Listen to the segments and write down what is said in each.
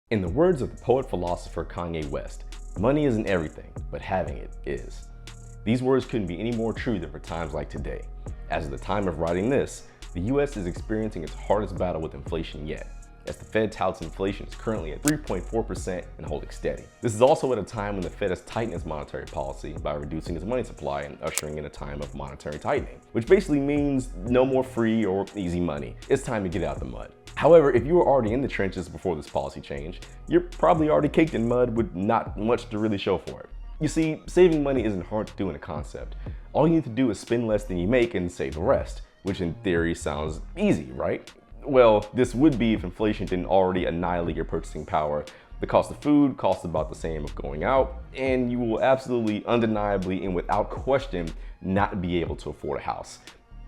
In the words of the poet-philosopher Kanye West, money isn't everything, but having it is. These words couldn't be any more true than for times like today. As of the time of writing this, the US is experiencing its hardest battle with inflation yet, as the Fed touts inflation is currently at 3.4% and holding steady. This is also at a time when the Fed has tightened its monetary policy by reducing its money supply and ushering in a time of monetary tightening, which basically means no more free or easy money. It's time to get out the mud. However, if you were already in the trenches before this policy change, you're probably already caked in mud with not much to really show for it. You see, saving money isn't hard to do in a concept. All you need to do is spend less than you make and save the rest, which in theory sounds easy, right? Well, this would be if inflation didn't already annihilate your purchasing power. The cost of food costs about the same of going out, and you will absolutely, undeniably, and without question, not be able to afford a house.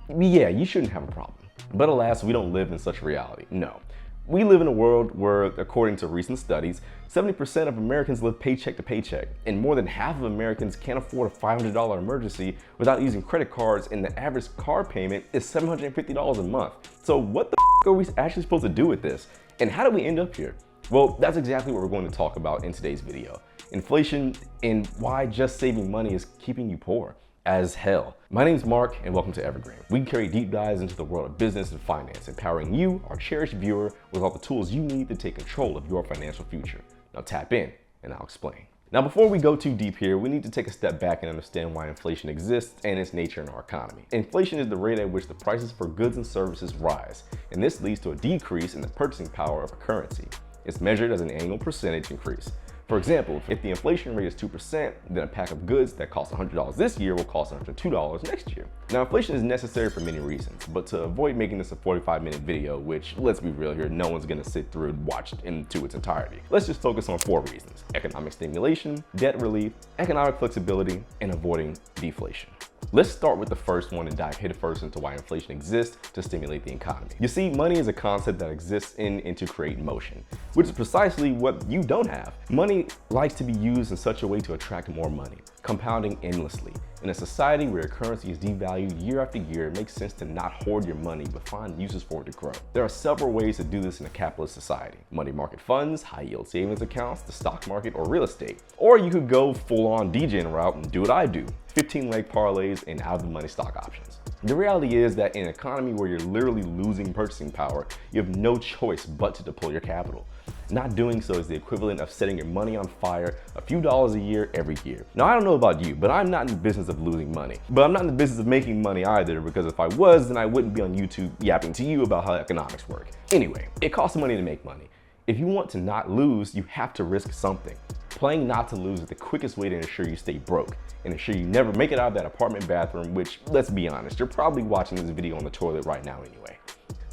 Yeah, you shouldn't have a problem. But alas, we don't live in such reality. No. We live in a world where, according to recent studies, 70% of Americans live paycheck to paycheck, and more than half of Americans can't afford a $500 emergency without using credit cards, and the average car payment is $750 a month. So what the are we actually supposed to do with this? And how did we end up here? Well, that's exactly what we're going to talk about in today's video. Inflation and why just saving money is keeping you poor as hell. My name's Mark and welcome to Evergreen. We carry deep dives into the world of business and finance, empowering you, our cherished viewer, with all the tools you need to take control of your financial future. Now tap in and I'll explain. Now before we go too deep here, we need to take a step back and understand why inflation exists and its nature in our economy. Inflation is the rate at which the prices for goods and services rise, and this leads to a decrease in the purchasing power of a currency. It's measured as an annual percentage increase. For example, if the inflation rate is 2%, then a pack of goods that cost $100 this year will cost $102 next year. Now, inflation is necessary for many reasons, but to avoid making this a 45-minute video, which, let's be real here, no one's gonna sit through and watch it into its entirety. Let's just focus on 4 reasons: economic stimulation, debt relief, economic flexibility, and avoiding deflation. Let's start with the first one and dive headfirst into why inflation exists to stimulate the economy. You see, money is a concept that exists in and to create motion, which is precisely what you don't have. Money likes to be used in such a way to attract more money, compounding endlessly. In a society where your currency is devalued year after year, it makes sense to not hoard your money but find uses for it to grow. There are several ways to do this in a capitalist society: money market funds, high yield savings accounts, the stock market, or real estate. Or you could go full-on DJing route and do what I do: 15-leg parlays and out-of-the-money stock options. The reality is that in an economy where you're literally losing purchasing power, you have no choice but to deploy your capital. Not doing so is the equivalent of setting your money on fire a few dollars a year every year. Now, I don't know about you, but I'm not in the business of losing money. But I'm not in the business of making money either, because if I was, then I wouldn't be on YouTube yapping to you about how economics work. Anyway, it costs money to make money. If you want to not lose, you have to risk something. Playing not to lose is the quickest way to ensure you stay broke and ensure you never make it out of that apartment bathroom, which, let's be honest, you're probably watching this video on the toilet right now anyway.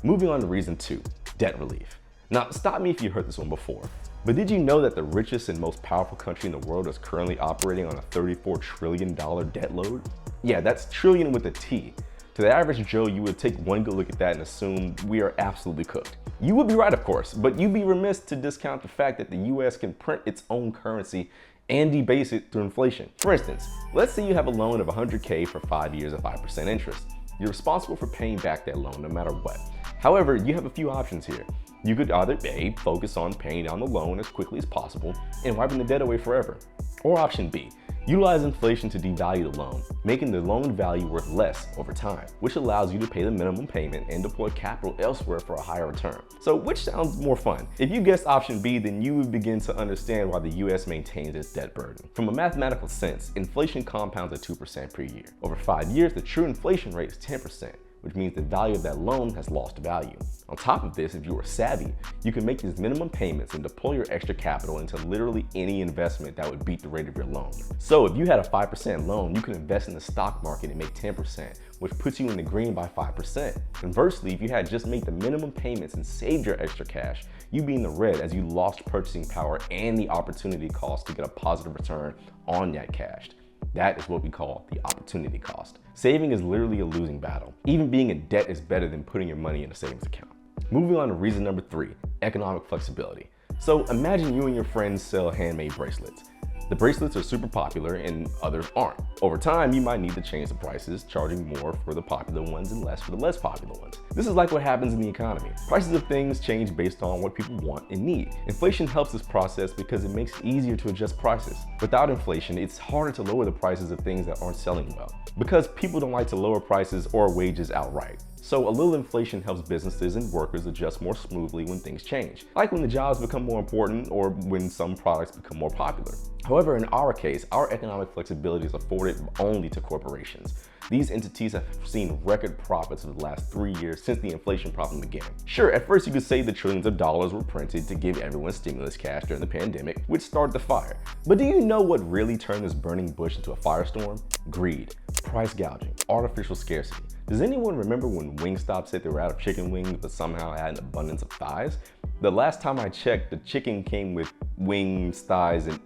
Moving on to reason 2, debt relief. Now, stop me if you heard this one before, but did you know that the richest and most powerful country in the world is currently operating on a $34 trillion debt load? Yeah, that's trillion with a T. To the average Joe, you would take one good look at that and assume we are absolutely cooked. You would be right, of course, but you'd be remiss to discount the fact that the US can print its own currency and debase it through inflation. For instance, let's say you have a loan of $100K for 5 years at 5% interest. You're responsible for paying back that loan no matter what. However, you have a few options here. You could either A, focus on paying down the loan as quickly as possible and wiping the debt away forever. Or option B, utilize inflation to devalue the loan, making the loan value worth less over time, which allows you to pay the minimum payment and deploy capital elsewhere for a higher return. So which sounds more fun? If you guessed option B, then you would begin to understand why the US maintains its debt burden. From a mathematical sense, inflation compounds at 2% per year. Over 5 years, the true inflation rate is 10%. Which means the value of that loan has lost value. On top of this, if you are savvy, you can make these minimum payments and deploy your extra capital into literally any investment that would beat the rate of your loan. So if you had a 5% loan, you could invest in the stock market and make 10%, which puts you in the green by 5%. Conversely, if you had just made the minimum payments and saved your extra cash, you'd be in the red as you lost purchasing power and the opportunity cost to get a positive return on that cash. That is what we call the opportunity cost. Saving is literally a losing battle. Even being in debt is better than putting your money in a savings account. Moving on to reason number 3, economic flexibility. So imagine you and your friends sell handmade bracelets. The bracelets are super popular and others aren't. Over time, you might need to change the prices, charging more for the popular ones and less for the less popular ones. This is like what happens in the economy. Prices of things change based on what people want and need. Inflation helps this process because it makes it easier to adjust prices. Without inflation, it's harder to lower the prices of things that aren't selling well, because people don't like to lower prices or wages outright. So a little inflation helps businesses and workers adjust more smoothly when things change, like when the jobs become more important or when some products become more popular. However, in our case, our economic flexibility is afforded only to corporations. These entities have seen record profits over the last 3 years since the inflation problem began. Sure, at first you could say the trillions of dollars were printed to give everyone stimulus cash during the pandemic, which started the fire. But do you know what really turned this burning bush into a firestorm? Greed, price gouging, artificial scarcity. Does anyone remember when Wingstop said they were out of chicken wings but somehow had an abundance of thighs? The last time I checked, the chicken came with wings, thighs, and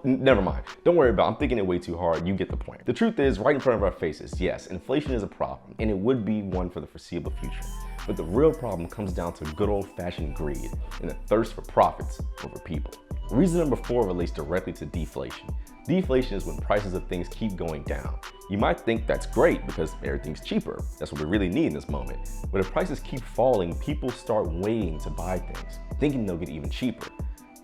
never mind. Don't worry about it. I'm thinking it way too hard. You get the point. The truth is, right in front of our faces, yes, inflation is a problem, and it would be one for the foreseeable future. But the real problem comes down to good old-fashioned greed and the thirst for profits over people. Reason number 4 relates directly to deflation. Deflation is when prices of things keep going down. You might think that's great because everything's cheaper. That's what we really need in this moment. But if prices keep falling, people start waiting to buy things, thinking they'll get even cheaper.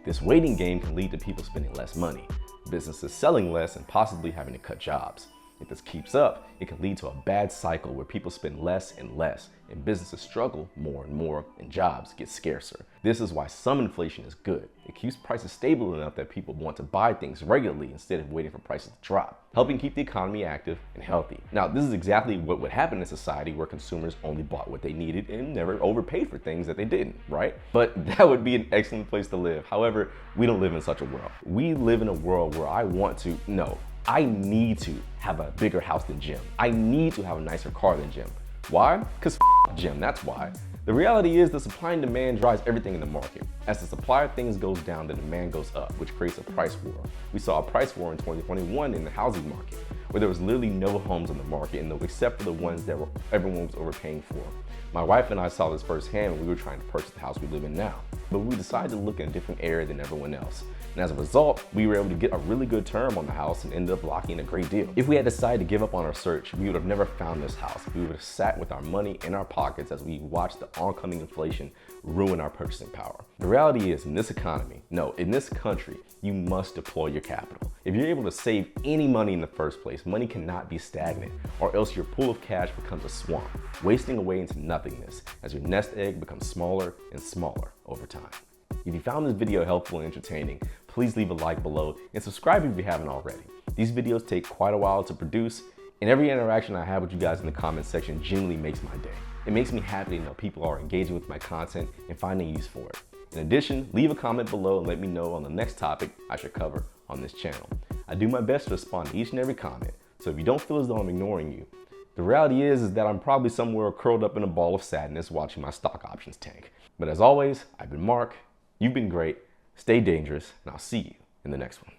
This waiting game can lead to people spending less money, businesses selling less, and possibly having to cut jobs. If this keeps up, it can lead to a bad cycle where people spend less and less, and businesses struggle more and more, and jobs get scarcer. This is why some inflation is good. It keeps prices stable enough that people want to buy things regularly instead of waiting for prices to drop, helping keep the economy active and healthy. Now, this is exactly what would happen in a society where consumers only bought what they needed and never overpaid for things that they didn't, right? But that would be an excellent place to live. However, we don't live in such a world. We live in a world where I need to have a bigger house than Jim. I need to have a nicer car than Jim. Why? Because Jim, that's why. The reality is the supply and demand drives everything in the market. As the supply of things goes down, the demand goes up, which creates a price war. We saw a price war in 2021 in the housing market, where there was literally no homes on the market, except for the ones that everyone was overpaying for. My wife and I saw this firsthand when we were trying to purchase the house we live in now, but we decided to look in a different area than everyone else. And as a result, we were able to get a really good term on the house and ended up locking a great deal. If we had decided to give up on our search, we would have never found this house. We would have sat with our money in our pockets as we watched the oncoming inflation ruin our purchasing power. The reality is, in this economy, in this country, you must deploy your capital. If you're able to save any money in the first place, money cannot be stagnant, or else your pool of cash becomes a swamp, wasting away into nothingness as your nest egg becomes smaller and smaller over time. If you found this video helpful and entertaining, please leave a like below and subscribe if you haven't already. These videos take quite a while to produce, and every interaction I have with you guys in the comment section genuinely makes my day. It makes me happy to know people are engaging with my content and finding use for it. In addition, leave a comment below and let me know on the next topic I should cover on this channel. I do my best to respond to each and every comment, so if you don't feel as though I'm ignoring you, the reality is that I'm probably somewhere curled up in a ball of sadness watching my stock options tank. But as always, I've been Mark, you've been great, stay dangerous, and I'll see you in the next one.